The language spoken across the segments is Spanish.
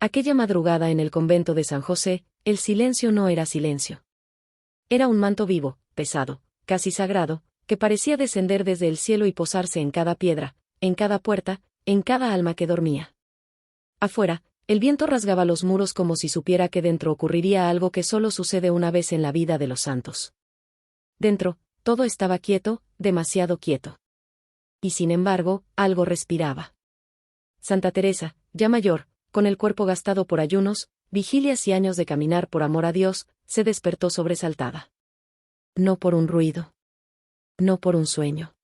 Aquella madrugada en el convento de San José, el silencio no era silencio. Era un manto vivo, pesado, casi sagrado, que parecía descender desde el cielo y posarse en cada piedra, en cada puerta, en cada alma que dormía. Afuera, el viento rasgaba los muros como si supiera que dentro ocurriría algo que solo sucede una vez en la vida de los santos. Dentro, todo estaba quieto, demasiado quieto. Y sin embargo, algo respiraba. Santa Teresa, ya mayor, con el cuerpo gastado por ayunos, vigilias y años de caminar por amor a Dios, se despertó sobresaltada. No por un ruido. No por un sueño.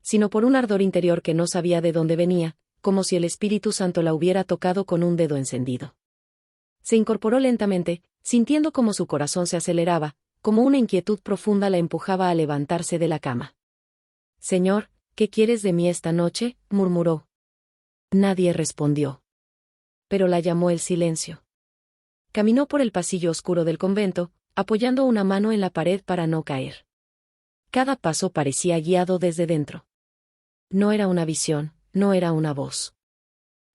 Sino por un ardor interior que no sabía de dónde venía, como si el Espíritu Santo la hubiera tocado con un dedo encendido. Se incorporó lentamente, sintiendo como su corazón se aceleraba, como una inquietud profunda la empujaba a levantarse de la cama. «Señor, ¿qué quieres de mí esta noche?», murmuró. Nadie respondió. Pero la llamó el silencio. Caminó por el pasillo oscuro del convento, apoyando una mano en la pared para no caer. Cada paso parecía guiado desde dentro. No era una visión, no era una voz.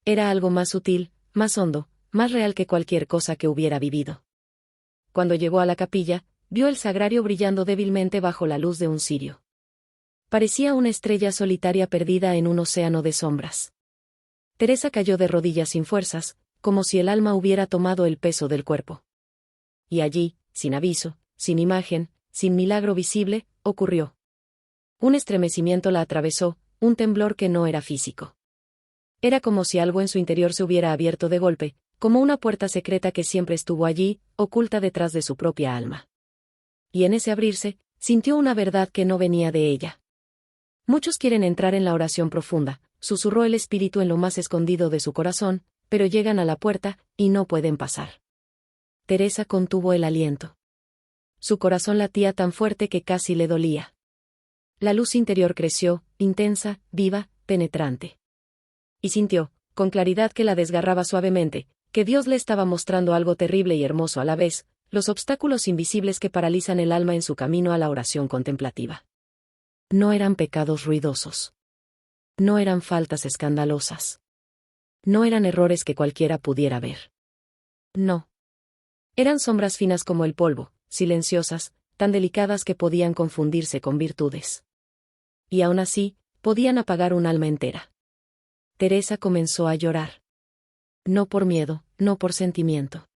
Era algo más sutil, más hondo, más real que cualquier cosa que hubiera vivido. Cuando llegó a la capilla, vio el sagrario brillando débilmente bajo la luz de un cirio. Parecía una estrella solitaria perdida en un océano de sombras. Teresa cayó de rodillas sin fuerzas, como si el alma hubiera tomado el peso del cuerpo. Y allí, sin aviso, sin imagen, sin milagro visible, ocurrió. Un estremecimiento la atravesó, un temblor que no era físico. Era como si algo en su interior se hubiera abierto de golpe, como una puerta secreta que siempre estuvo allí, oculta detrás de su propia alma. Y en ese abrirse, sintió una verdad que no venía de ella. Muchos quieren entrar en la oración profunda, susurró el espíritu en lo más escondido de su corazón, pero llegan a la puerta, y no pueden pasar. Teresa contuvo el aliento. Su corazón latía tan fuerte que casi le dolía. La luz interior creció, intensa, viva, penetrante. Y sintió, con claridad que la desgarraba suavemente, que Dios le estaba mostrando algo terrible y hermoso a la vez, los obstáculos invisibles que paralizan el alma en su camino a la oración contemplativa. No eran pecados ruidosos. No eran faltas escandalosas. No eran errores que cualquiera pudiera ver. No. Eran sombras finas como el polvo, silenciosas, tan delicadas que podían confundirse con virtudes. Y aún así, podían apagar un alma entera. Teresa comenzó a llorar. No por miedo, no por sentimiento.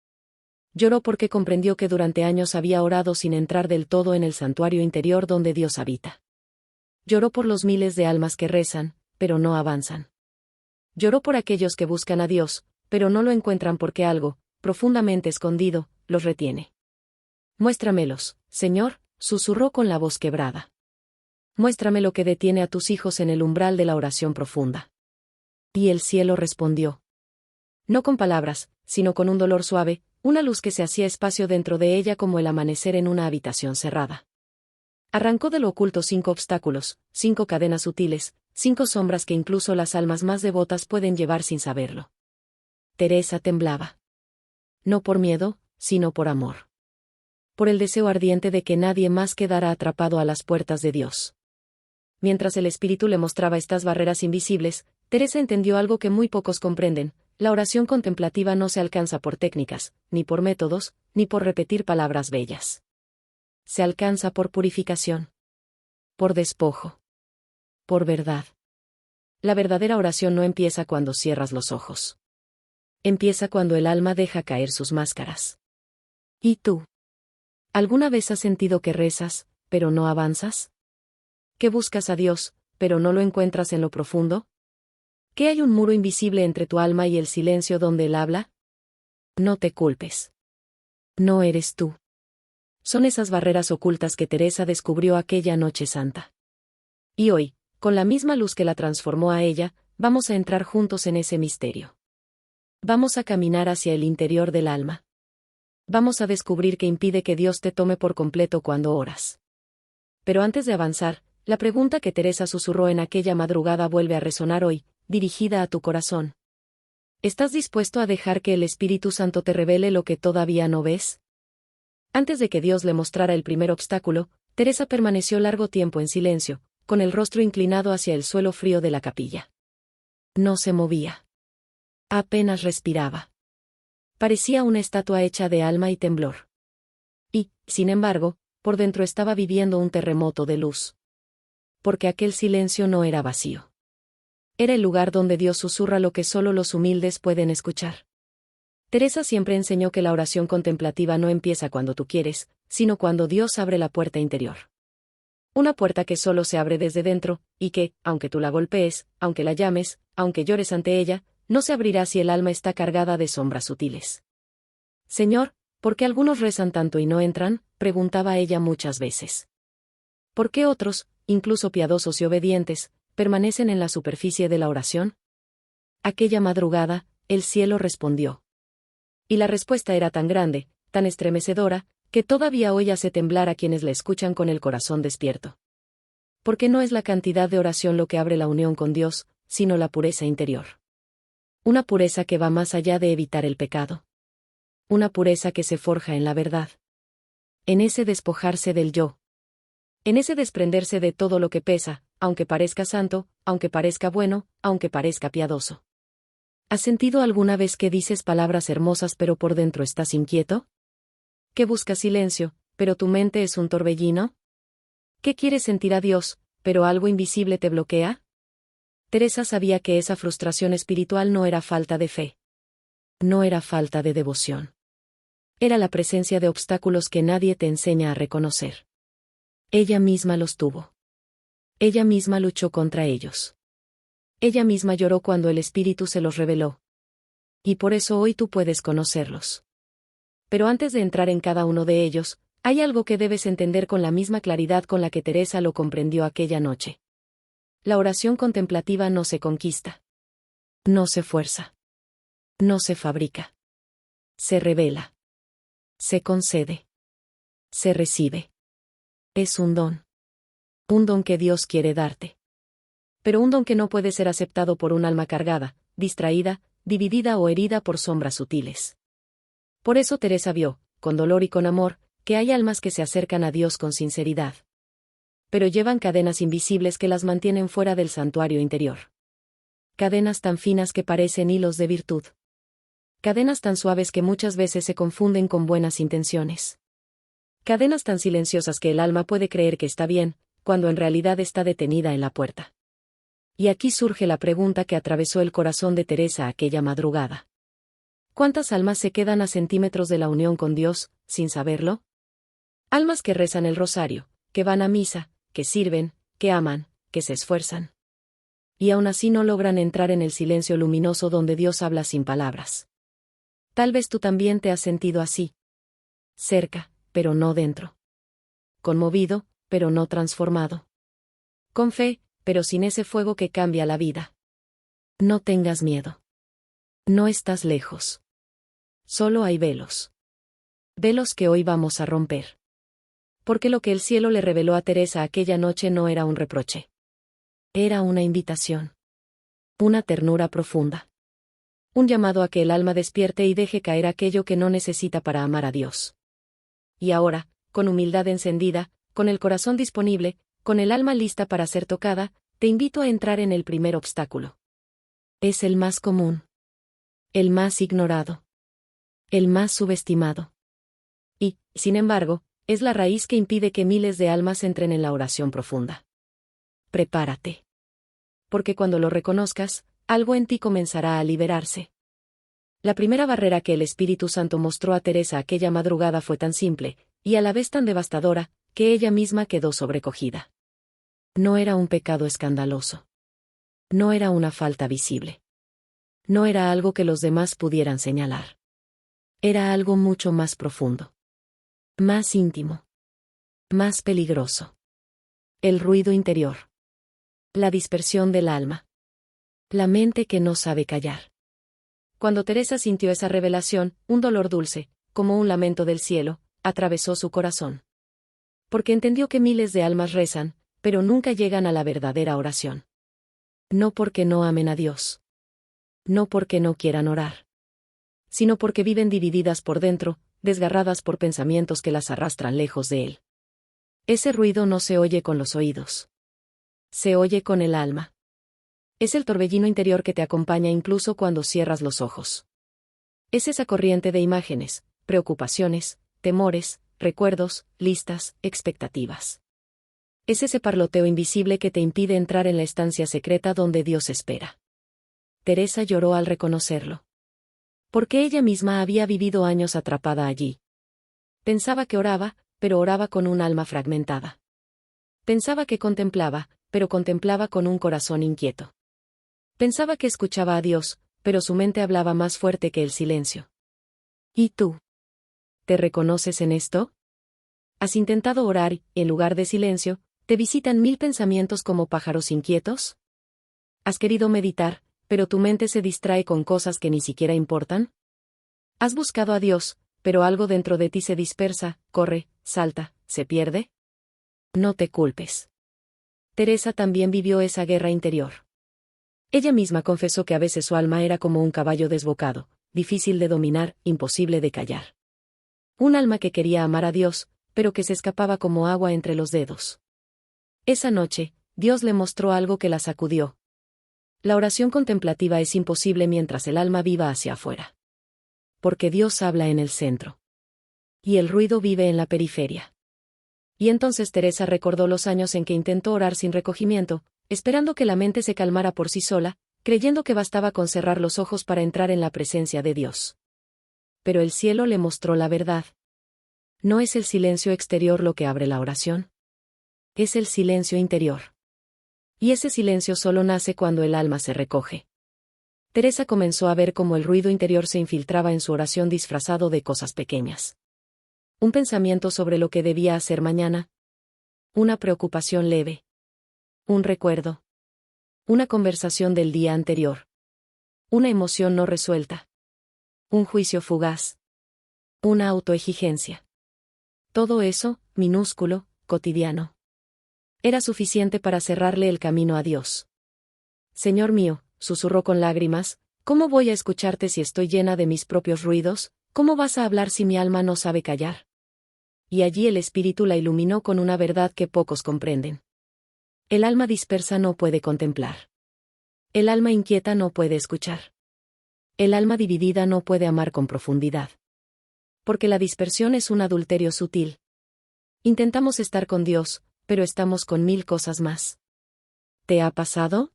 Lloró porque comprendió que durante años había orado sin entrar del todo en el santuario interior donde Dios habita. Lloró por los miles de almas que rezan, pero no avanzan. Lloró por aquellos que buscan a Dios, pero no lo encuentran porque algo, profundamente escondido, los retiene. «Muéstramelos, Señor», susurró con la voz quebrada. «Muéstrame lo que detiene a tus hijos en el umbral de la oración profunda». Y el cielo respondió. No con palabras, sino con un dolor suave, una luz que se hacía espacio dentro de ella como el amanecer en una habitación cerrada. Arrancó de lo oculto 5 obstáculos, 5 cadenas sutiles, 5 sombras que incluso las almas más devotas pueden llevar sin saberlo. Teresa temblaba. No por miedo, sino por amor. Por el deseo ardiente de que nadie más quedara atrapado a las puertas de Dios. Mientras el Espíritu le mostraba estas barreras invisibles, Teresa entendió algo que muy pocos comprenden: la oración contemplativa no se alcanza por técnicas, ni por métodos, ni por repetir palabras bellas. Se alcanza por purificación. Por despojo. Por verdad. La verdadera oración no empieza cuando cierras los ojos. Empieza cuando el alma deja caer sus máscaras. ¿Y tú? ¿Alguna vez has sentido que rezas, pero no avanzas? ¿Que buscas a Dios, pero no lo encuentras en lo profundo? ¿Que hay un muro invisible entre tu alma y el silencio donde Él habla? No te culpes. No eres tú. Son esas barreras ocultas que Teresa descubrió aquella noche santa. Y hoy, con la misma luz que la transformó a ella, vamos a entrar juntos en ese misterio. Vamos a caminar hacia el interior del alma. Vamos a descubrir qué impide que Dios te tome por completo cuando oras. Pero antes de avanzar, la pregunta que Teresa susurró en aquella madrugada vuelve a resonar hoy, dirigida a tu corazón. ¿Estás dispuesto a dejar que el Espíritu Santo te revele lo que todavía no ves? Antes de que Dios le mostrara el primer obstáculo, Teresa permaneció largo tiempo en silencio, con el rostro inclinado hacia el suelo frío de la capilla. No se movía. Apenas respiraba. Parecía una estatua hecha de alma y temblor. Y, sin embargo, por dentro estaba viviendo un terremoto de luz. Porque aquel silencio no era vacío. Era el lugar donde Dios susurra lo que solo los humildes pueden escuchar. Teresa siempre enseñó que la oración contemplativa no empieza cuando tú quieres, sino cuando Dios abre la puerta interior. Una puerta que solo se abre desde dentro, y que, aunque tú la golpees, aunque la llames, aunque llores ante ella, no se abrirá si el alma está cargada de sombras sutiles. Señor, ¿por qué algunos rezan tanto y no entran?, preguntaba ella muchas veces. ¿Por qué otros, incluso piadosos y obedientes, permanecen en la superficie de la oración? Aquella madrugada, el cielo respondió. Y la respuesta era tan grande, tan estremecedora, que todavía hoy hace temblar a quienes la escuchan con el corazón despierto. Porque no es la cantidad de oración lo que abre la unión con Dios, sino la pureza interior. Una pureza que va más allá de evitar el pecado. Una pureza que se forja en la verdad. En ese despojarse del yo. En ese desprenderse de todo lo que pesa, aunque parezca santo, aunque parezca bueno, aunque parezca piadoso. ¿Has sentido alguna vez que dices palabras hermosas pero por dentro estás inquieto? ¿Que buscas silencio, pero tu mente es un torbellino? ¿Que quieres sentir a Dios, pero algo invisible te bloquea? Teresa sabía que esa frustración espiritual no era falta de fe. No era falta de devoción. Era la presencia de obstáculos que nadie te enseña a reconocer. Ella misma los tuvo. Ella misma luchó contra ellos. Ella misma lloró cuando el Espíritu se los reveló. Y por eso hoy tú puedes conocerlos. Pero antes de entrar en cada uno de ellos, hay algo que debes entender con la misma claridad con la que Teresa lo comprendió aquella noche. La oración contemplativa no se conquista. No se fuerza. No se fabrica. Se revela. Se concede. Se recibe. Es un don. Un don que Dios quiere darte. Pero un don que no puede ser aceptado por un alma cargada, distraída, dividida o herida por sombras sutiles. Por eso Teresa vio, con dolor y con amor, que hay almas que se acercan a Dios con sinceridad. Pero llevan cadenas invisibles que las mantienen fuera del santuario interior. Cadenas tan finas que parecen hilos de virtud. Cadenas tan suaves que muchas veces se confunden con buenas intenciones. Cadenas tan silenciosas que el alma puede creer que está bien, cuando en realidad está detenida en la puerta. Y aquí surge la pregunta que atravesó el corazón de Teresa aquella madrugada. ¿Cuántas almas se quedan a centímetros de la unión con Dios, sin saberlo? Almas que rezan el rosario, que van a misa, que sirven, que aman, que se esfuerzan. Y aún así no logran entrar en el silencio luminoso donde Dios habla sin palabras. Tal vez tú también te has sentido así. Cerca, pero no dentro. Conmovido, pero no transformado. Con fe, pero sin ese fuego que cambia la vida. No tengas miedo. No estás lejos. Solo hay velos. Velos que hoy vamos a romper. Porque lo que el cielo le reveló a Teresa aquella noche no era un reproche. Era una invitación. Una ternura profunda. Un llamado a que el alma despierte y deje caer aquello que no necesita para amar a Dios. Y ahora, con humildad encendida, con el corazón disponible, con el alma lista para ser tocada, te invito a entrar en el primer obstáculo. Es el más común. El más ignorado. El más subestimado. Y, sin embargo, es la raíz que impide que miles de almas entren en la oración profunda. Prepárate. Porque cuando lo reconozcas, algo en ti comenzará a liberarse. La primera barrera que el Espíritu Santo mostró a Teresa aquella madrugada fue tan simple, y a la vez tan devastadora, que ella misma quedó sobrecogida. No era un pecado escandaloso. No era una falta visible. No era algo que los demás pudieran señalar. Era algo mucho más profundo. Más íntimo. Más peligroso. El ruido interior. La dispersión del alma. La mente que no sabe callar. Cuando Teresa sintió esa revelación, un dolor dulce, como un lamento del cielo, atravesó su corazón. Porque entendió que miles de almas rezan, pero nunca llegan a la verdadera oración. No porque no amen a Dios. No porque no quieran orar. Sino porque viven divididas por dentro, desgarradas por pensamientos que las arrastran lejos de Él. Ese ruido no se oye con los oídos. Se oye con el alma. Es el torbellino interior que te acompaña incluso cuando cierras los ojos. Es esa corriente de imágenes, preocupaciones, temores, recuerdos, listas, expectativas. Es ese parloteo invisible que te impide entrar en la estancia secreta donde Dios espera. Teresa lloró al reconocerlo. Porque ella misma había vivido años atrapada allí. Pensaba que oraba, pero oraba con un alma fragmentada. Pensaba que contemplaba, pero contemplaba con un corazón inquieto. Pensaba que escuchaba a Dios, pero su mente hablaba más fuerte que el silencio. ¿Y tú? ¿Te reconoces en esto? ¿Has intentado orar y, en lugar de silencio, te visitan 1000 pensamientos como pájaros inquietos? ¿Has querido meditar, pero tu mente se distrae con cosas que ni siquiera importan? ¿Has buscado a Dios, pero algo dentro de ti se dispersa, corre, salta, se pierde? No te culpes. Teresa también vivió esa guerra interior. Ella misma confesó que a veces su alma era como un caballo desbocado, difícil de dominar, imposible de callar. Un alma que quería amar a Dios, pero que se escapaba como agua entre los dedos. Esa noche, Dios le mostró algo que la sacudió. La oración contemplativa es imposible mientras el alma viva hacia afuera. Porque Dios habla en el centro. Y el ruido vive en la periferia. Y entonces Teresa recordó los años en que intentó orar sin recogimiento, esperando que la mente se calmara por sí sola, creyendo que bastaba con cerrar los ojos para entrar en la presencia de Dios. Pero el cielo le mostró la verdad. No es el silencio exterior lo que abre la oración. Es el silencio interior. Y ese silencio solo nace cuando el alma se recoge. Teresa comenzó a ver cómo el ruido interior se infiltraba en su oración disfrazado de cosas pequeñas. Un pensamiento sobre lo que debía hacer mañana. Una preocupación leve. Un recuerdo. Una conversación del día anterior. Una emoción no resuelta. Un juicio fugaz. Una autoexigencia. Todo eso, minúsculo, cotidiano. Era suficiente para cerrarle el camino a Dios. Señor mío, susurró con lágrimas, ¿cómo voy a escucharte si estoy llena de mis propios ruidos? ¿Cómo vas a hablar si mi alma no sabe callar? Y allí el Espíritu la iluminó con una verdad que pocos comprenden. El alma dispersa no puede contemplar. El alma inquieta no puede escuchar. El alma dividida no puede amar con profundidad. Porque la dispersión es un adulterio sutil. Intentamos estar con Dios, pero estamos con 1000 cosas más. ¿Te ha pasado?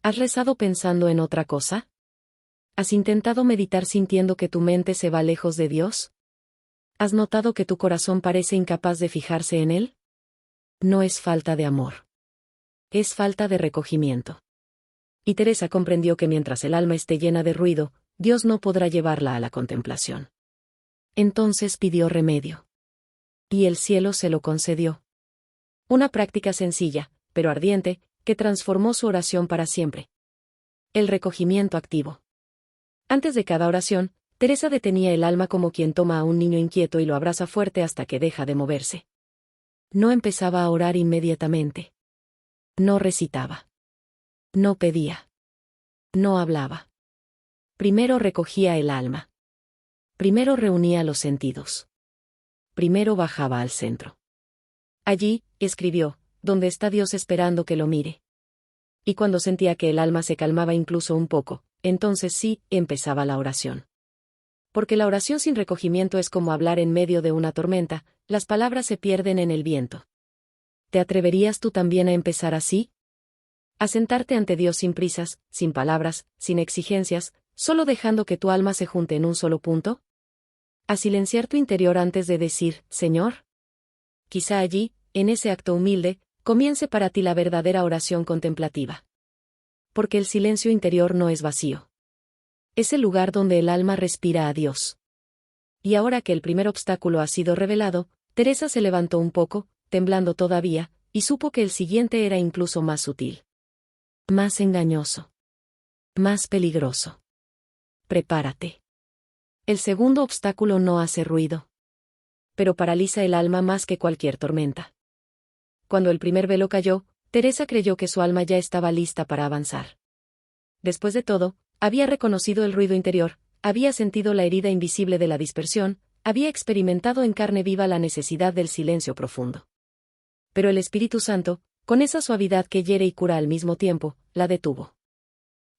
¿Has rezado pensando en otra cosa? ¿Has intentado meditar sintiendo que tu mente se va lejos de Dios? ¿Has notado que tu corazón parece incapaz de fijarse en Él? No es falta de amor. Es falta de recogimiento. Y Teresa comprendió que mientras el alma esté llena de ruido, Dios no podrá llevarla a la contemplación. Entonces pidió remedio. Y el cielo se lo concedió. Una práctica sencilla, pero ardiente, que transformó su oración para siempre. El recogimiento activo. Antes de cada oración, Teresa detenía el alma como quien toma a un niño inquieto y lo abraza fuerte hasta que deja de moverse. No empezaba a orar inmediatamente. No recitaba. No pedía. No hablaba. Primero recogía el alma. Primero reunía los sentidos. Primero bajaba al centro. Allí, escribió, donde está Dios esperando que lo mire. Y cuando sentía que el alma se calmaba incluso un poco, entonces sí, empezaba la oración. Porque la oración sin recogimiento es como hablar en medio de una tormenta, las palabras se pierden en el viento. ¿Te atreverías tú también a empezar así? A sentarte ante Dios sin prisas, sin palabras, sin exigencias, solo dejando que tu alma se junte en un solo punto. A silenciar tu interior antes de decir, Señor. Quizá allí, en ese acto humilde, comience para ti la verdadera oración contemplativa. Porque el silencio interior no es vacío. Es el lugar donde el alma respira a Dios. Y ahora que el primer obstáculo ha sido revelado, Teresa se levantó un poco, temblando todavía, y supo que el siguiente era incluso más sutil. Más engañoso. Más peligroso. Prepárate. El segundo obstáculo no hace ruido. Pero paraliza el alma más que cualquier tormenta. Cuando el primer velo cayó, Teresa creyó que su alma ya estaba lista para avanzar. Después de todo, había reconocido el ruido interior, había sentido la herida invisible de la dispersión, había experimentado en carne viva la necesidad del silencio profundo. Pero el Espíritu Santo, con esa suavidad que hiere y cura al mismo tiempo, la detuvo.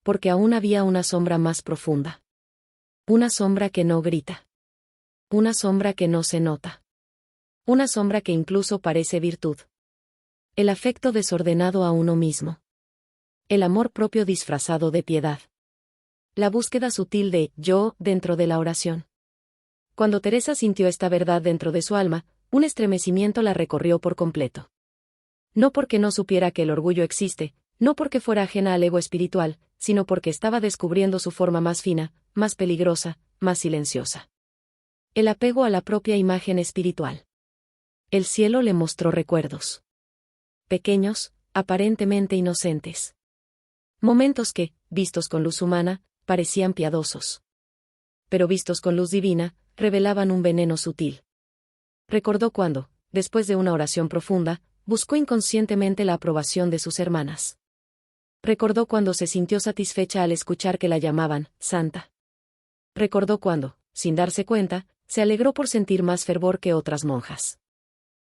Porque aún había una sombra más profunda. Una sombra que no grita. Una sombra que no se nota. Una sombra que incluso parece virtud. El afecto desordenado a uno mismo. El amor propio disfrazado de piedad. La búsqueda sutil de yo dentro de la oración. Cuando Teresa sintió esta verdad dentro de su alma, un estremecimiento la recorrió por completo. No porque no supiera que el orgullo existe, no porque fuera ajena al ego espiritual, sino porque estaba descubriendo su forma más fina, más peligrosa, más silenciosa. El apego a la propia imagen espiritual. El cielo le mostró recuerdos. Pequeños, aparentemente inocentes. Momentos que, vistos con luz humana, parecían piadosos. Pero vistos con luz divina, revelaban un veneno sutil. Recordó cuando, después de una oración profunda, buscó inconscientemente la aprobación de sus hermanas. Recordó cuando se sintió satisfecha al escuchar que la llamaban santa. Recordó cuando, sin darse cuenta, se alegró por sentir más fervor que otras monjas.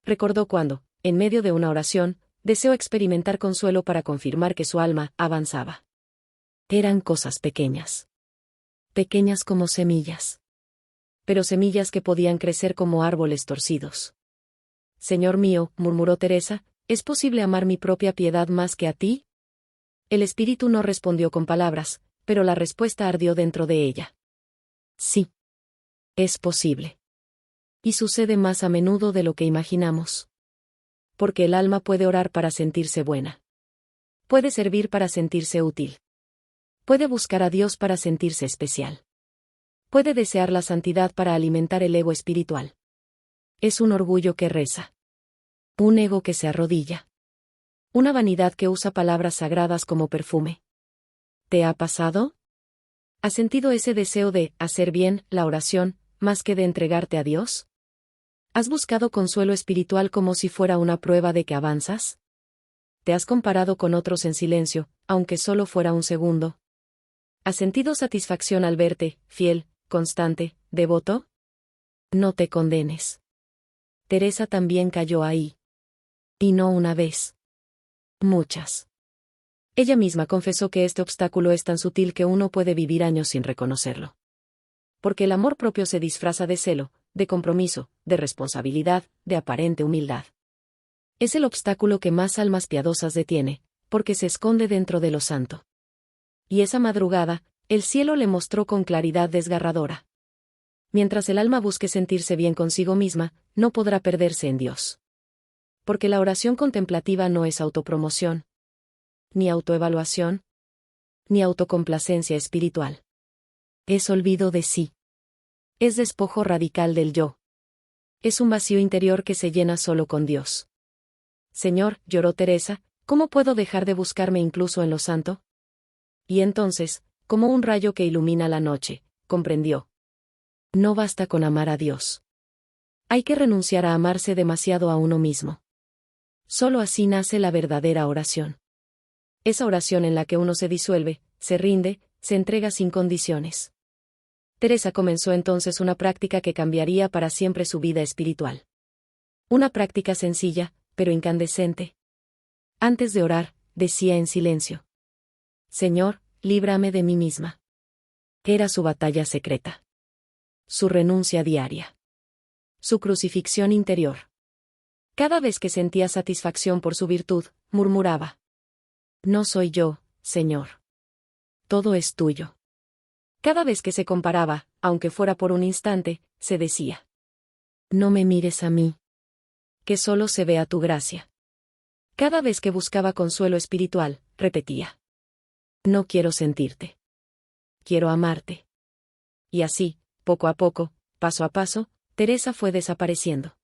Recordó cuando, en medio de una oración, deseó experimentar consuelo para confirmar que su alma avanzaba. Eran cosas pequeñas. Pequeñas como semillas. Pero semillas que podían crecer como árboles torcidos. Señor mío, murmuró Teresa, ¿es posible amar mi propia piedad más que a ti? El espíritu no respondió con palabras, pero la respuesta ardió dentro de ella. Sí. Es posible. Y sucede más a menudo de lo que imaginamos. Porque el alma puede orar para sentirse buena. Puede servir para sentirse útil. Puede buscar a Dios para sentirse especial. Puede desear la santidad para alimentar el ego espiritual. Es un orgullo que reza. Un ego que se arrodilla. Una vanidad que usa palabras sagradas como perfume. ¿Te ha pasado? ¿Has sentido ese deseo de hacer bien la oración, más que de entregarte a Dios? ¿Has buscado consuelo espiritual como si fuera una prueba de que avanzas? ¿Te has comparado con otros en silencio, aunque solo fuera un segundo? ¿Has sentido satisfacción al verte, fiel, constante, devoto? No te condenes. Teresa también cayó ahí. Y no una vez. Muchas. Ella misma confesó que este obstáculo es tan sutil que uno puede vivir años sin reconocerlo. Porque el amor propio se disfraza de celo, de compromiso, de responsabilidad, de aparente humildad. Es el obstáculo que más almas piadosas detiene, porque se esconde dentro de lo santo. Y esa madrugada, el cielo le mostró con claridad desgarradora. Mientras el alma busque sentirse bien consigo misma, no podrá perderse en Dios. Porque la oración contemplativa no es autopromoción, ni autoevaluación, ni autocomplacencia espiritual. Es olvido de sí. Es despojo radical del yo. Es un vacío interior que se llena solo con Dios. Señor, lloró Teresa, ¿cómo puedo dejar de buscarme incluso en lo santo? Y entonces, como un rayo que ilumina la noche, comprendió. No basta con amar a Dios. Hay que renunciar a amarse demasiado a uno mismo. Solo así nace la verdadera oración. Esa oración en la que uno se disuelve, se rinde, se entrega sin condiciones. Teresa comenzó entonces una práctica que cambiaría para siempre su vida espiritual. Una práctica sencilla, pero incandescente. Antes de orar, decía en silencio: Señor, líbrame de mí misma. Era su batalla secreta. Su renuncia diaria. Su crucifixión interior. Cada vez que sentía satisfacción por su virtud, murmuraba: No soy yo, Señor. Todo es tuyo. Cada vez que se comparaba, aunque fuera por un instante, se decía: No me mires a mí. Que solo se vea tu gracia. Cada vez que buscaba consuelo espiritual, repetía: No quiero sentirte. Quiero amarte. Y así, poco a poco, paso a paso, Teresa fue desapareciendo.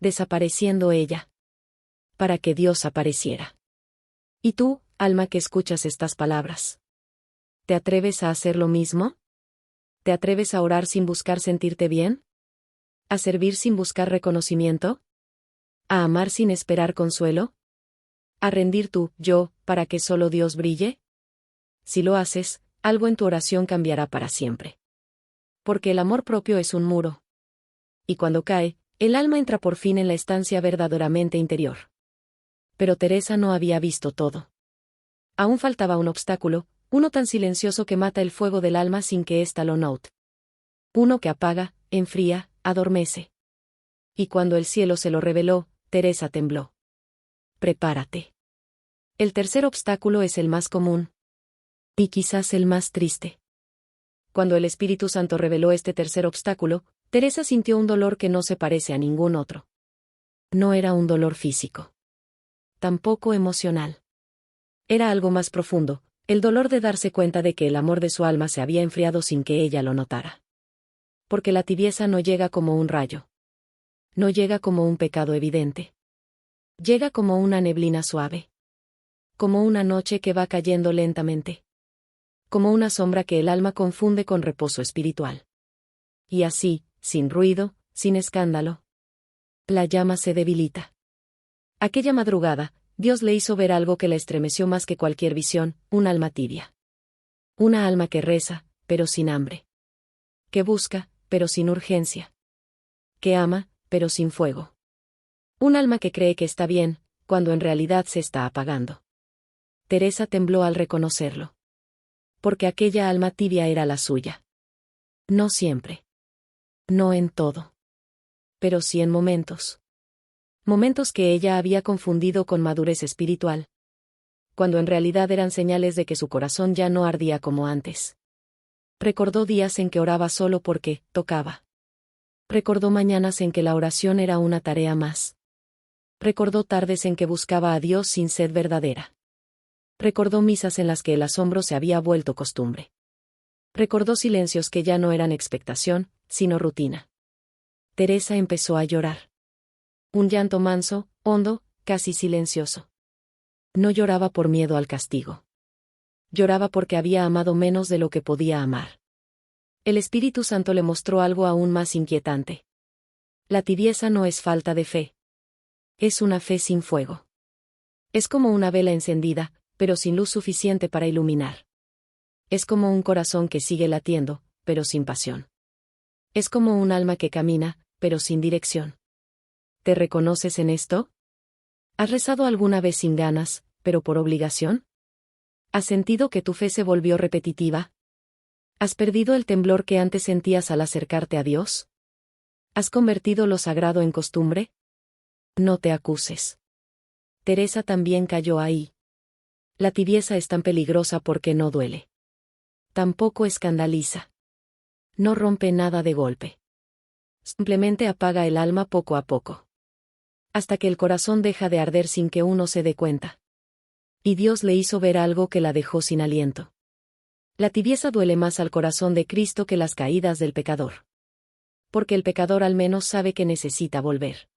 Desapareciendo ella. Para que Dios apareciera. ¿Y tú, alma que escuchas estas palabras? ¿Te atreves a hacer lo mismo? ¿Te atreves a orar sin buscar sentirte bien? ¿A servir sin buscar reconocimiento? ¿A amar sin esperar consuelo? ¿A rendir tu yo, para que solo Dios brille? Si lo haces, algo en tu oración cambiará para siempre. Porque el amor propio es un muro. Y cuando cae, el alma entra por fin en la estancia verdaderamente interior. Pero Teresa no había visto todo. Aún faltaba un obstáculo, Uno tan silencioso que mata el fuego del alma sin que ésta lo note. Uno que apaga, enfría, adormece. Y cuando el cielo se lo reveló, Teresa tembló. Prepárate. El tercer obstáculo es el más común. Y quizás el más triste. Cuando el Espíritu Santo reveló este tercer obstáculo, Teresa sintió un dolor que no se parece a ningún otro. No era un dolor físico. Tampoco emocional. Era algo más profundo, el dolor de darse cuenta de que el amor de su alma se había enfriado sin que ella lo notara. Porque la tibieza no llega como un rayo. No llega como un pecado evidente. Llega como una neblina suave. Como una noche que va cayendo lentamente. Como una sombra que el alma confunde con reposo espiritual. Y así, sin ruido, sin escándalo, la llama se debilita. Aquella madrugada, Dios le hizo ver algo que la estremeció más que cualquier visión, un alma tibia. Una alma que reza, pero sin hambre. Que busca, pero sin urgencia. Que ama, pero sin fuego. Un alma que cree que está bien, cuando en realidad se está apagando. Teresa tembló al reconocerlo. Porque aquella alma tibia era la suya. No siempre. No en todo. Pero sí en momentos. Momentos que ella había confundido con madurez espiritual. Cuando en realidad eran señales de que su corazón ya no ardía como antes. Recordó días en que oraba solo porque tocaba. Recordó mañanas en que la oración era una tarea más. Recordó tardes en que buscaba a Dios sin sed verdadera. Recordó misas en las que el asombro se había vuelto costumbre. Recordó silencios que ya no eran expectación, sino rutina. Teresa empezó a llorar. Un llanto manso, hondo, casi silencioso. No lloraba por miedo al castigo. Lloraba porque había amado menos de lo que podía amar. El Espíritu Santo le mostró algo aún más inquietante. La tibieza no es falta de fe. Es una fe sin fuego. Es como una vela encendida, pero sin luz suficiente para iluminar. Es como un corazón que sigue latiendo, pero sin pasión. Es como un alma que camina, pero sin dirección. ¿Te reconoces en esto? ¿Has rezado alguna vez sin ganas, pero por obligación? ¿Has sentido que tu fe se volvió repetitiva? ¿Has perdido el temblor que antes sentías al acercarte a Dios? ¿Has convertido lo sagrado en costumbre? No te acuses. Teresa también cayó ahí. La tibieza es tan peligrosa porque no duele. Tampoco escandaliza. No rompe nada de golpe. Simplemente apaga el alma poco a poco. Hasta que el corazón deja de arder sin que uno se dé cuenta. Y Dios le hizo ver algo que la dejó sin aliento. La tibieza duele más al corazón de Cristo que las caídas del pecador. Porque el pecador al menos sabe que necesita volver.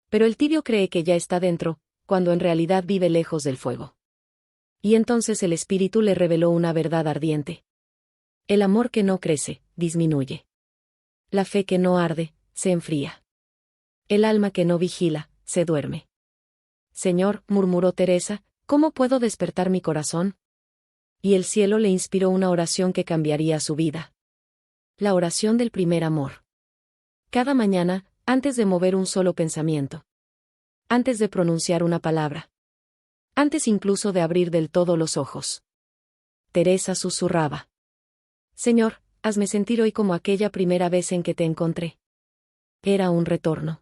Pero el tibio cree que ya está dentro, cuando en realidad vive lejos del fuego. Y entonces el Espíritu le reveló una verdad ardiente. El amor que no crece, disminuye. La fe que no arde, se enfría. El alma que no vigila, se duerme. Señor, murmuró Teresa, ¿cómo puedo despertar mi corazón? Y el cielo le inspiró una oración que cambiaría su vida. La oración del primer amor. Cada mañana, antes de mover un solo pensamiento. Antes de pronunciar una palabra. Antes incluso de abrir del todo los ojos. Teresa susurraba. Señor, hazme sentir hoy como aquella primera vez en que te encontré. Era un retorno.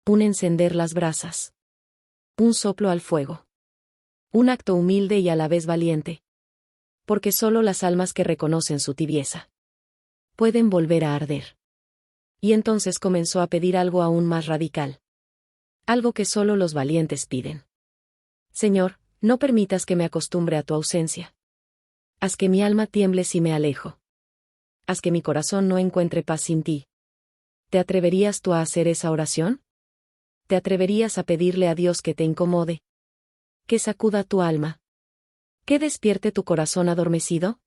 Un encender las brasas. Un soplo al fuego. Un acto humilde y a la vez valiente. Porque solo las almas que reconocen su tibieza pueden volver a arder. Y entonces comenzó a pedir algo aún más radical. Algo que solo los valientes piden. Señor, no permitas que me acostumbre a tu ausencia. Haz que mi alma tiemble si me alejo. Haz que mi corazón no encuentre paz sin ti. ¿Te atreverías tú a hacer esa oración? ¿Te atreverías a pedirle a Dios que te incomode? Que sacuda tu alma. Que despierte tu corazón adormecido.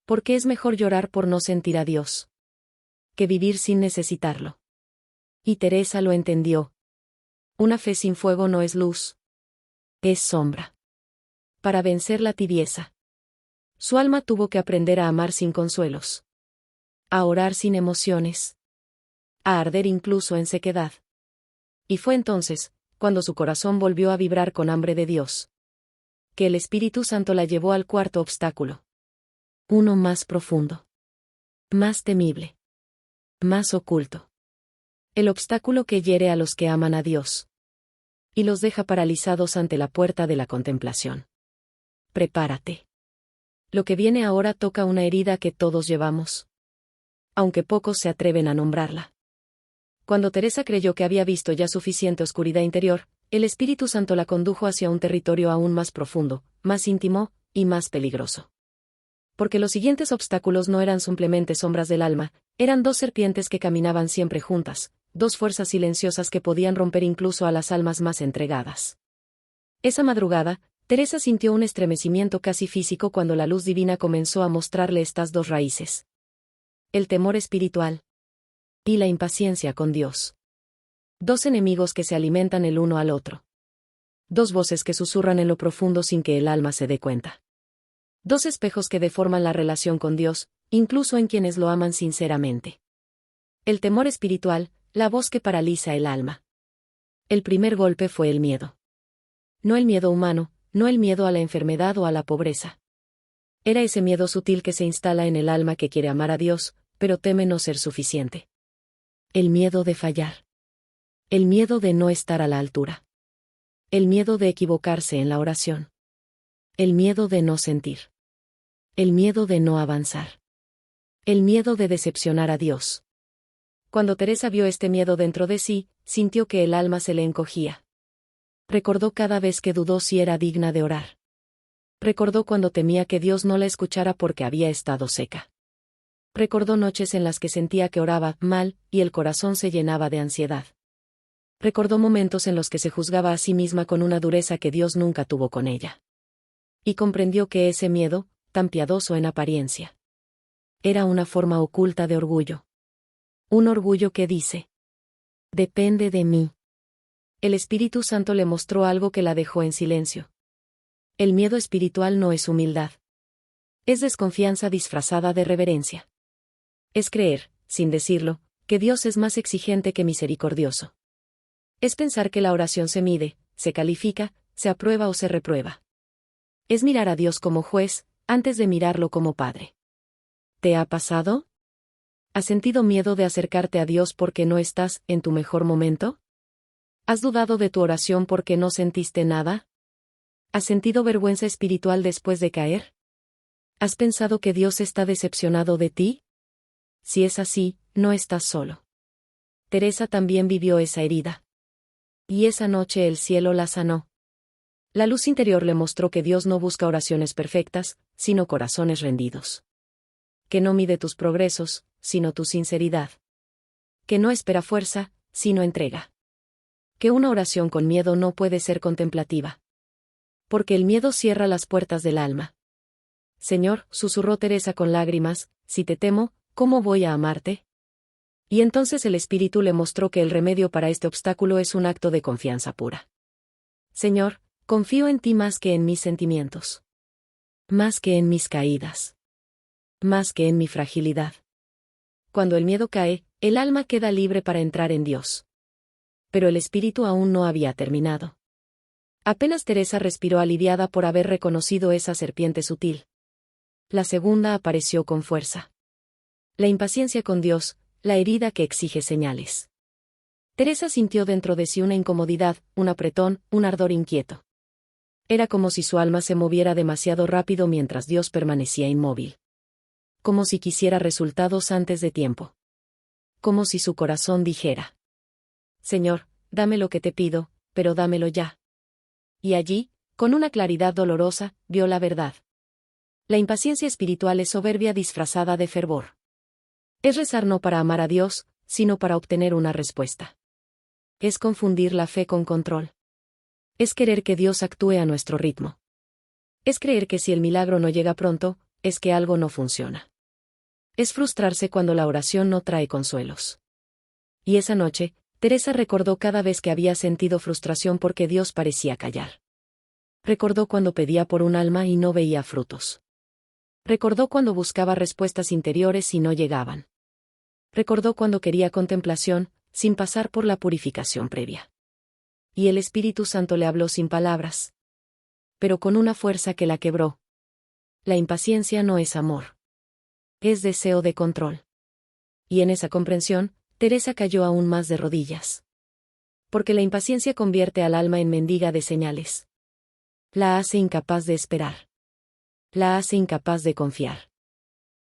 Porque es mejor llorar por no sentir a Dios que vivir sin necesitarlo. Y Teresa lo entendió. Una fe sin fuego no es luz. Es sombra. Para vencer la tibieza. Su alma tuvo que aprender a amar sin consuelos. A orar sin emociones. A arder incluso en sequedad. Y fue entonces, cuando su corazón volvió a vibrar con hambre de Dios. que el Espíritu Santo la llevó al cuarto obstáculo. Uno más profundo. Más temible. Más oculto. El obstáculo que hiere a los que aman a Dios. Y los deja paralizados ante la puerta de la contemplación. Prepárate. Lo que viene ahora toca una herida que todos llevamos. Aunque pocos se atreven a nombrarla. Cuando Teresa creyó que había visto ya suficiente oscuridad interior, el Espíritu Santo la condujo hacia un territorio aún más profundo, más íntimo, y más peligroso. Porque los siguientes obstáculos no eran simplemente sombras del alma, eran dos serpientes que caminaban siempre juntas, dos fuerzas silenciosas que podían romper incluso a las almas más entregadas. Esa madrugada, Teresa sintió un estremecimiento casi físico cuando la luz divina comenzó a mostrarle estas dos raíces. El temor espiritual. Y la impaciencia con Dios. Dos enemigos que se alimentan el uno al otro. Dos voces que susurran en lo profundo sin que el alma se dé cuenta. Dos espejos que deforman la relación con Dios, incluso en quienes lo aman sinceramente. El temor espiritual, la voz que paraliza el alma. El primer golpe fue el miedo. No el miedo humano, no el miedo a la enfermedad o a la pobreza. Era ese miedo sutil que se instala en el alma que quiere amar a Dios, pero teme no ser suficiente. El miedo de fallar. El miedo de no estar a la altura. El miedo de equivocarse en la oración. El miedo de no sentir. El miedo de no avanzar. El miedo de decepcionar a Dios. Cuando Teresa vio este miedo dentro de sí, sintió que el alma se le encogía. Recordó cada vez que dudó si era digna de orar. Recordó cuando temía que Dios no la escuchara porque había estado seca. Recordó noches en las que sentía que oraba mal, y el corazón se llenaba de ansiedad. Recordó momentos en los que se juzgaba a sí misma con una dureza que Dios nunca tuvo con ella. Y comprendió que ese miedo, tan piadoso en apariencia, era una forma oculta de orgullo. Un orgullo que dice: depende de mí. El Espíritu Santo le mostró algo que la dejó en silencio. El miedo espiritual no es humildad. Es desconfianza disfrazada de reverencia. Es creer, sin decirlo, que Dios es más exigente que misericordioso. Es pensar que la oración se mide, se califica, se aprueba o se reprueba. Es mirar a Dios como juez, antes de mirarlo como Padre. ¿Te ha pasado? ¿Has sentido miedo de acercarte a Dios porque no estás en tu mejor momento? ¿Has dudado de tu oración porque no sentiste nada? ¿Has sentido vergüenza espiritual después de caer? ¿Has pensado que Dios está decepcionado de ti? Si es así, no estás solo. Teresa también vivió esa herida. Y esa noche el cielo la sanó. La luz interior le mostró que Dios no busca oraciones perfectas, sino corazones rendidos. Que no mide tus progresos, sino tu sinceridad. Que no espera fuerza, sino entrega. Que una oración con miedo no puede ser contemplativa. Porque el miedo cierra las puertas del alma. Señor, susurró Teresa con lágrimas, si te temo, ¿cómo voy a amarte? Y entonces el Espíritu le mostró que el remedio para este obstáculo es un acto de confianza pura. Señor, confío en ti más que en mis sentimientos. Más que en mis caídas. Más que en mi fragilidad. Cuando el miedo cae, el alma queda libre para entrar en Dios. Pero el Espíritu aún no había terminado. Apenas Teresa respiró aliviada por haber reconocido esa serpiente sutil. La segunda apareció con fuerza. La impaciencia con Dios, la herida que exige señales. Teresa sintió dentro de sí una incomodidad, un apretón, un ardor inquieto. Era como si su alma se moviera demasiado rápido mientras Dios permanecía inmóvil. Como si quisiera resultados antes de tiempo. Como si su corazón dijera: Señor, dame lo que te pido, pero dámelo ya. Y allí, con una claridad dolorosa, vio la verdad. La impaciencia espiritual es soberbia disfrazada de fervor. Es rezar no para amar a Dios, sino para obtener una respuesta. Es confundir la fe con control. Es querer que Dios actúe a nuestro ritmo. Es creer que si el milagro no llega pronto, es que algo no funciona. Es frustrarse cuando la oración no trae consuelos. Y esa noche, Teresa recordó cada vez que había sentido frustración porque Dios parecía callar. Recordó cuando pedía por un alma y no veía frutos. Recordó cuando buscaba respuestas interiores y no llegaban. Recordó cuando quería contemplación, sin pasar por la purificación previa. Y el Espíritu Santo le habló sin palabras. pero con una fuerza que la quebró. La impaciencia no es amor. Es deseo de control. Y en esa comprensión, Teresa cayó aún más de rodillas. Porque la impaciencia convierte al alma en mendiga de señales. La hace incapaz de esperar. La hace incapaz de confiar.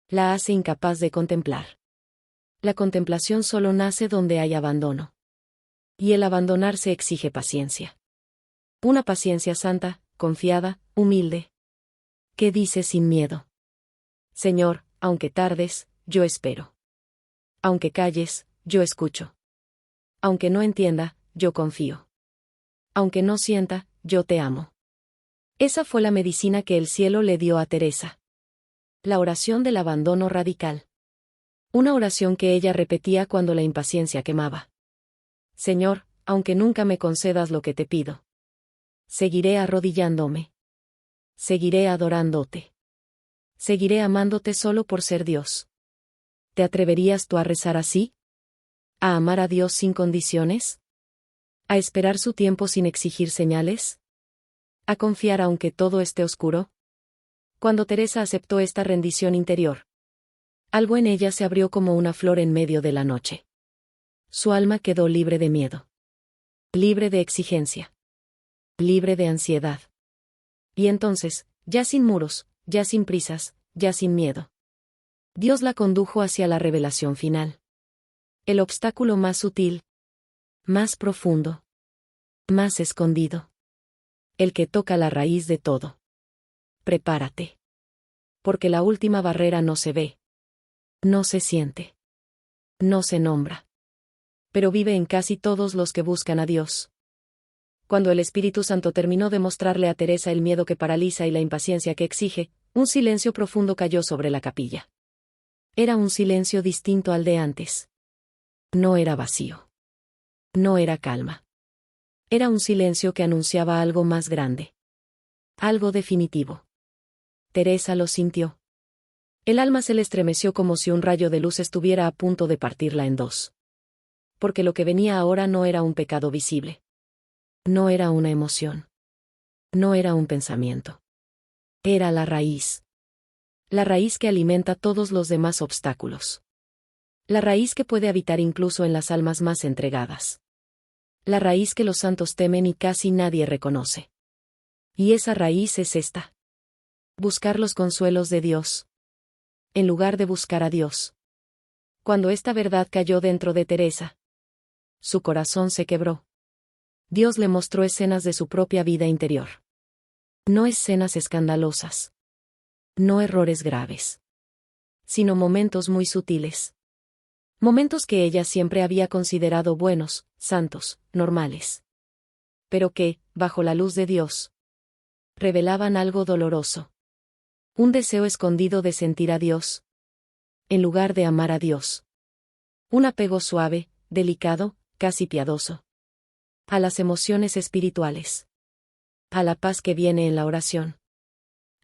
La hace incapaz de contemplar. La contemplación solo nace donde hay abandono. Y el abandonarse exige paciencia. Una paciencia santa, confiada, humilde. Que dice sin miedo: Señor, aunque tardes, yo espero. Aunque calles, yo escucho. Aunque no entienda, yo confío. Aunque no sienta, yo te amo. Esa fue la medicina que el cielo le dio a Teresa. La oración del abandono radical. Una oración que ella repetía cuando la impaciencia quemaba. Señor, aunque nunca me concedas lo que te pido. Seguiré arrodillándome. Seguiré adorándote. Seguiré amándote solo por ser Dios. ¿Te atreverías tú a rezar así? ¿A amar a Dios sin condiciones? ¿A esperar su tiempo sin exigir señales? ¿A confiar aunque todo esté oscuro? Cuando Teresa aceptó esta rendición interior, algo en ella se abrió como una flor en medio de la noche. Su alma quedó libre de miedo. Libre de exigencia. Libre de ansiedad. Y entonces, ya sin muros, ya sin prisas, ya sin miedo, Dios la condujo hacia la revelación final. El obstáculo más sutil, más profundo, más escondido. El que toca la raíz de todo. Prepárate. Porque la última barrera no se ve. No se siente. No se nombra. Pero vive en casi todos los que buscan a Dios. Cuando el Espíritu Santo terminó de mostrarle a Teresa el miedo que paraliza y la impaciencia que exige, un silencio profundo cayó sobre la capilla. Era un silencio distinto al de antes. No era vacío. No era calma. Era un silencio que anunciaba algo más grande. Algo definitivo. Teresa lo sintió. El alma se le estremeció como si un rayo de luz estuviera a punto de partirla en dos. Porque lo que venía ahora no era un pecado visible. No era una emoción. No era un pensamiento. Era la raíz. La raíz que alimenta todos los demás obstáculos. La raíz que puede habitar incluso en las almas más entregadas. La raíz que los santos temen y casi nadie reconoce. Y esa raíz es esta. Buscar los consuelos de Dios. En lugar de buscar a Dios. Cuando esta verdad cayó dentro de Teresa, su corazón se quebró. Dios le mostró escenas de su propia vida interior. No escenas escandalosas. No errores graves. Sino momentos muy sutiles. Momentos que ella siempre había considerado buenos, santos, normales. Pero que, bajo la luz de Dios, revelaban algo doloroso. Un deseo escondido de sentir a Dios, en lugar de amar a Dios. Un apego suave, delicado, casi piadoso. A las emociones espirituales. A la paz que viene en la oración.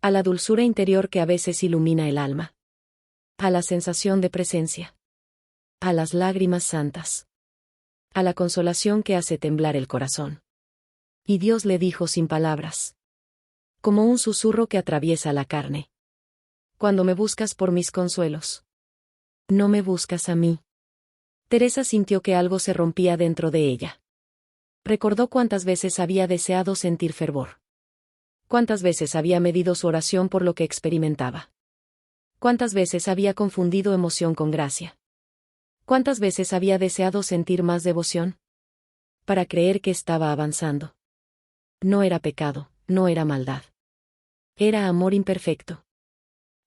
A la dulzura interior que a veces ilumina el alma. A la sensación de presencia. A las lágrimas santas. A la consolación que hace temblar el corazón. Y Dios le dijo sin palabras. Como un susurro que atraviesa la carne. Cuando me buscas por mis consuelos. No me buscas a mí. Teresa sintió que algo se rompía dentro de ella. Recordó cuántas veces había deseado sentir fervor. Cuántas veces había medido su oración por lo que experimentaba. Cuántas veces había confundido emoción con gracia. Cuántas veces había deseado sentir más devoción. Para creer que estaba avanzando. No era pecado, no era maldad. Era amor imperfecto.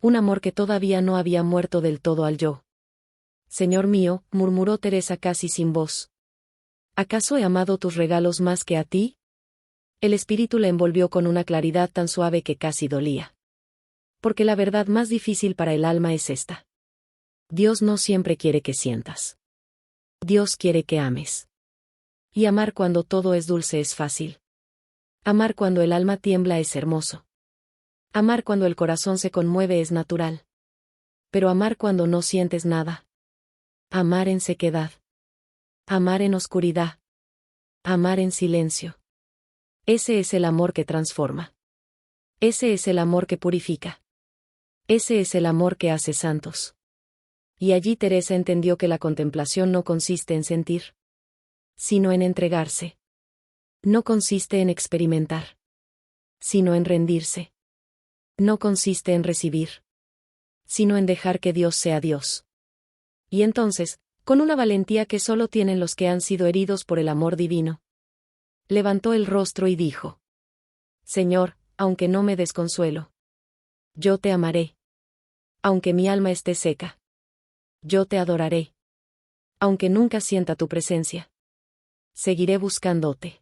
Un amor que todavía no había muerto del todo al yo. Señor mío, murmuró Teresa casi sin voz. ¿Acaso he amado tus regalos más que a ti? El espíritu la envolvió con una claridad tan suave que casi dolía. Porque la verdad más difícil para el alma es esta. Dios no siempre quiere que sientas. Dios quiere que ames. Y amar cuando todo es dulce es fácil. Amar cuando el alma tiembla es hermoso. Amar cuando el corazón se conmueve es natural. Pero amar cuando no sientes nada. Amar en sequedad. Amar en oscuridad. Amar en silencio. Ese es el amor que transforma. Ese es el amor que purifica. Ese es el amor que hace santos. Y allí Teresa entendió que la contemplación no consiste en sentir, sino en entregarse. No consiste en experimentar, sino en rendirse. No consiste en recibir, sino en dejar que Dios sea Dios. Y entonces, con una valentía que solo tienen los que han sido heridos por el amor divino, levantó el rostro y dijo: Señor, aunque no me des consuelo, yo te amaré. Aunque mi alma esté seca, yo te adoraré. Aunque nunca sienta tu presencia, seguiré buscándote.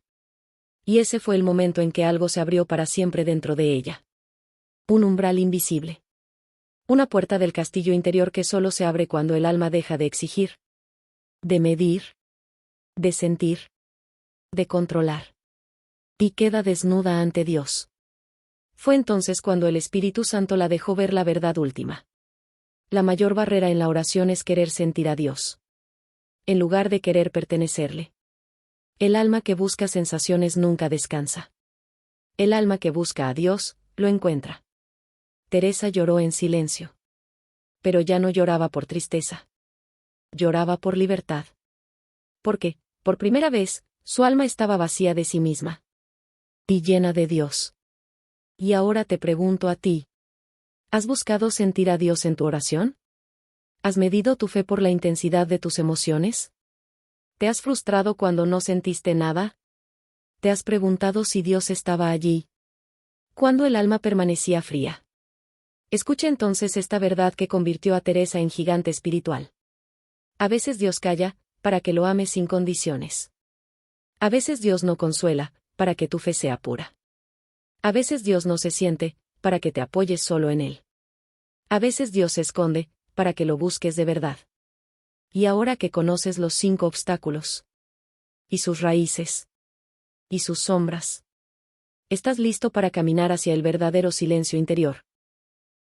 Y ese fue el momento en que algo se abrió para siempre dentro de ella. Un umbral invisible. Una puerta del castillo interior que solo se abre cuando el alma deja de exigir, de medir, de sentir, de controlar. Y queda desnuda ante Dios. Fue entonces cuando el Espíritu Santo la dejó ver la verdad última. La mayor barrera en la oración es querer sentir a Dios, en lugar de querer pertenecerle. El alma que busca sensaciones nunca descansa. El alma que busca a Dios, lo encuentra. Teresa lloró en silencio. Pero ya no lloraba por tristeza. Lloraba por libertad. Porque, por primera vez, su alma estaba vacía de sí misma. Y llena de Dios. Y ahora te pregunto a ti. ¿Has buscado sentir a Dios en tu oración? ¿Has medido tu fe por la intensidad de tus emociones? ¿Te has frustrado cuando no sentiste nada? ¿Te has preguntado si Dios estaba allí cuando el alma permanecía fría? Escucha entonces esta verdad que convirtió a Teresa en gigante espiritual. A veces Dios calla, para que lo ames sin condiciones. A veces Dios no consuela, para que tu fe sea pura. A veces Dios no se siente, para que te apoyes solo en Él. A veces Dios se esconde, para que lo busques de verdad. Y ahora que conoces los 5 obstáculos, y sus raíces, y sus sombras, estás listo para caminar hacia el verdadero silencio interior.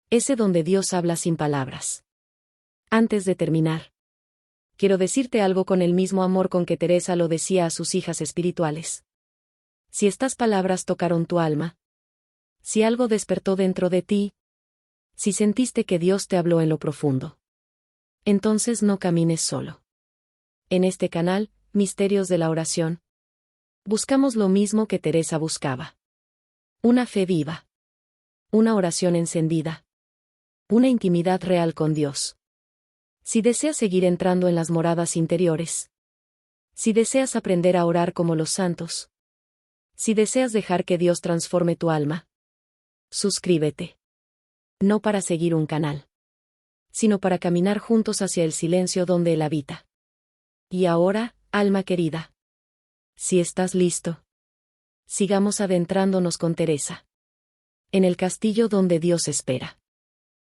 Ese donde Dios habla sin palabras. Antes de terminar, quiero decirte algo con el mismo amor con que Teresa lo decía a sus hijas espirituales. Si estas palabras tocaron tu alma, si algo despertó dentro de ti, si sentiste que Dios te habló en lo profundo, entonces no camines solo. En este canal, Misterios de la Oración, buscamos lo mismo que Teresa buscaba. Una fe viva. Una oración encendida. Una intimidad real con Dios. Si deseas seguir entrando en las moradas interiores. Si deseas aprender a orar como los santos. Si deseas dejar que Dios transforme tu alma. Suscríbete. No para seguir un canal, sino para caminar juntos hacia el silencio donde Él habita. Y ahora, alma querida, si estás listo, sigamos adentrándonos con Teresa en el castillo donde Dios espera.